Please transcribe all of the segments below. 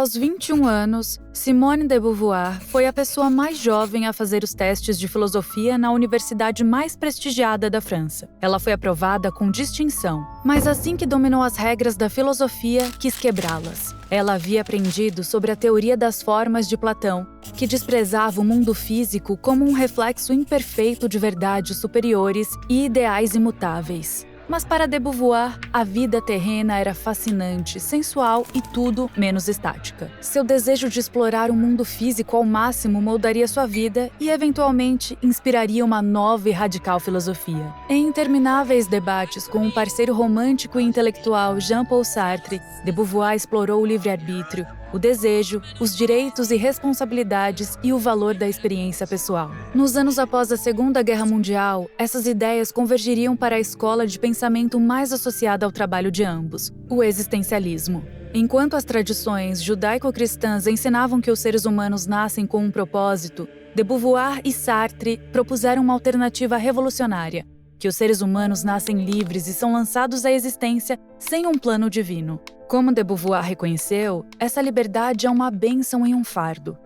Aos 21 anos, Simone de Beauvoir foi a pessoa mais jovem a fazer os testes de filosofia na universidade mais prestigiada da França. Ela foi aprovada com distinção, mas assim que dominou as regras da filosofia, quis quebrá-las. Ela havia aprendido sobre a teoria das formas de Platão, que desprezava o mundo físico como um reflexo imperfeito de verdades superiores e ideais imutáveis. Mas para de Beauvoir, a vida terrena era fascinante, sensual e tudo menos estática. Seu desejo de explorar o mundo físico ao máximo moldaria sua vida e, eventualmente, inspiraria uma nova e radical filosofia. Em intermináveis debates com um parceiro romântico e intelectual, Jean-Paul Sartre, de Beauvoir explorou o livre-arbítrio, o desejo, os direitos e responsabilidades e o valor da experiência pessoal. Nos anos após a Segunda Guerra Mundial, essas ideias convergiriam para a escola de pensamento mais associada ao trabalho de ambos, o existencialismo. Enquanto as tradições judaico-cristãs ensinavam que os seres humanos nascem com um propósito, de Beauvoir e Sartre propuseram uma alternativa revolucionária, que os seres humanos nascem livres e são lançados à existência sem um plano divino. Como de Beauvoir reconheceu, essa liberdade é uma bênção em um fardo.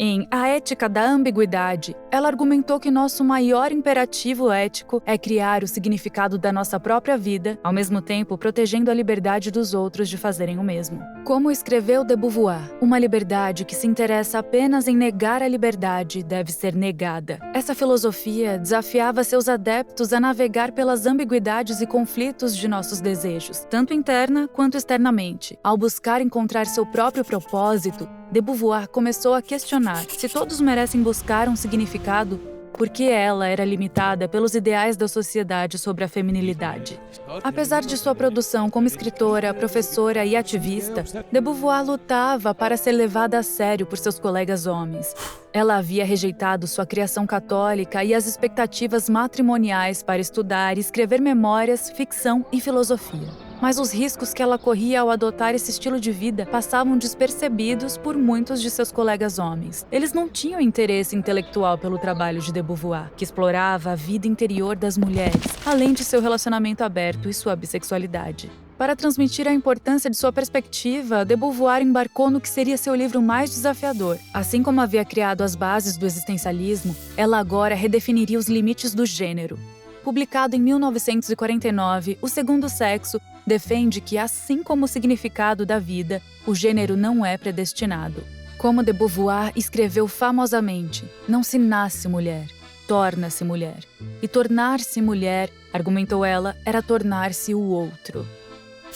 Em A Ética da Ambiguidade, ela argumentou que nosso maior imperativo ético é criar o significado da nossa própria vida, ao mesmo tempo protegendo a liberdade dos outros de fazerem o mesmo. Como escreveu de Beauvoir, uma liberdade que se interessa apenas em negar a liberdade deve ser negada. Essa filosofia desafiava seus adeptos a navegar pelas ambiguidades e conflitos de nossos desejos, tanto interna quanto externamente. Ao buscar encontrar seu próprio propósito, de Beauvoir começou a questionar se todos merecem buscar um significado porque ela era limitada pelos ideais da sociedade sobre a feminilidade. Apesar de sua produção como escritora, professora e ativista, de Beauvoir lutava para ser levada a sério por seus colegas homens. Ela havia rejeitado sua criação católica e as expectativas matrimoniais para estudar e escrever memórias, ficção e filosofia. Mas os riscos que ela corria ao adotar esse estilo de vida passavam despercebidos por muitos de seus colegas homens. Eles não tinham interesse intelectual pelo trabalho de Beauvoir, que explorava a vida interior das mulheres, além de seu relacionamento aberto e sua bissexualidade. Para transmitir a importância de sua perspectiva, de Beauvoir embarcou no que seria seu livro mais desafiador. Assim como havia criado as bases do existencialismo, ela agora redefiniria os limites do gênero. Publicado em 1949, O Segundo Sexo defende que, assim como o significado da vida, o gênero não é predestinado. Como de Beauvoir escreveu famosamente, não se nasce mulher, torna-se mulher. E tornar-se mulher, argumentou ela, era tornar-se o outro.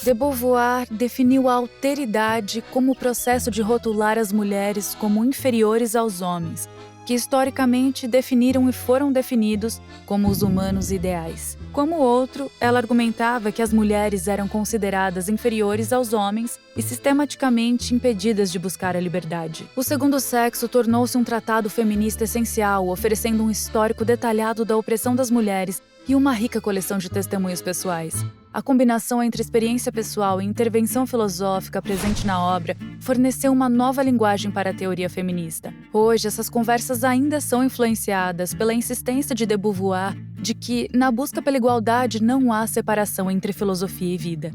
De Beauvoir definiu a alteridade como o processo de rotular as mulheres como inferiores aos homens, que historicamente definiram e foram definidos como os humanos ideais. Como outro, ela argumentava que as mulheres eram consideradas inferiores aos homens e sistematicamente impedidas de buscar a liberdade. O Segundo Sexo tornou-se um tratado feminista essencial, oferecendo um histórico detalhado da opressão das mulheres e uma rica coleção de testemunhos pessoais. A combinação entre experiência pessoal e intervenção filosófica presente na obra forneceu uma nova linguagem para a teoria feminista. Hoje, essas conversas ainda são influenciadas pela insistência de Beauvoir de que, na busca pela igualdade, não há separação entre filosofia e vida.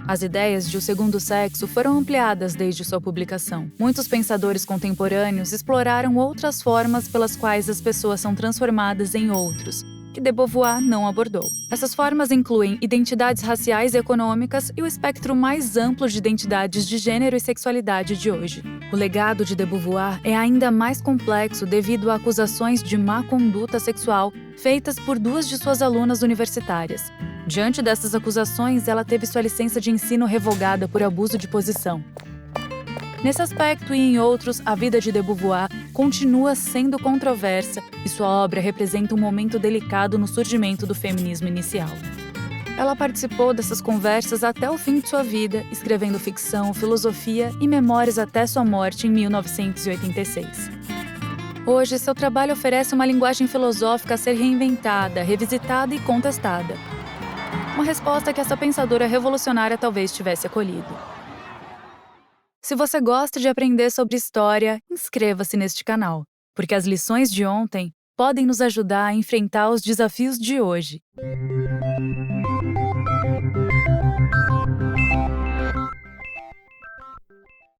As ideias de O Segundo Sexo foram ampliadas desde sua publicação. Muitos pensadores contemporâneos exploraram outras formas pelas quais as pessoas são transformadas em outros, que de Beauvoir não abordou. Essas formas incluem identidades raciais e econômicas e o espectro mais amplo de identidades de gênero e sexualidade de hoje. O legado de Beauvoir é ainda mais complexo devido a acusações de má conduta sexual feitas por duas de suas alunas universitárias. Diante dessas acusações, ela teve sua licença de ensino revogada por abuso de posição. Nesse aspecto e em outros, a vida de Beauvoir continua sendo controversa e sua obra representa um momento delicado no surgimento do feminismo inicial. Ela participou dessas conversas até o fim de sua vida, escrevendo ficção, filosofia e memórias até sua morte em 1986. Hoje, seu trabalho oferece uma linguagem filosófica a ser reinventada, revisitada e contestada. Uma resposta que essa pensadora revolucionária talvez tivesse acolhido. Se você gosta de aprender sobre história, inscreva-se neste canal, porque as lições de ontem podem nos ajudar a enfrentar os desafios de hoje.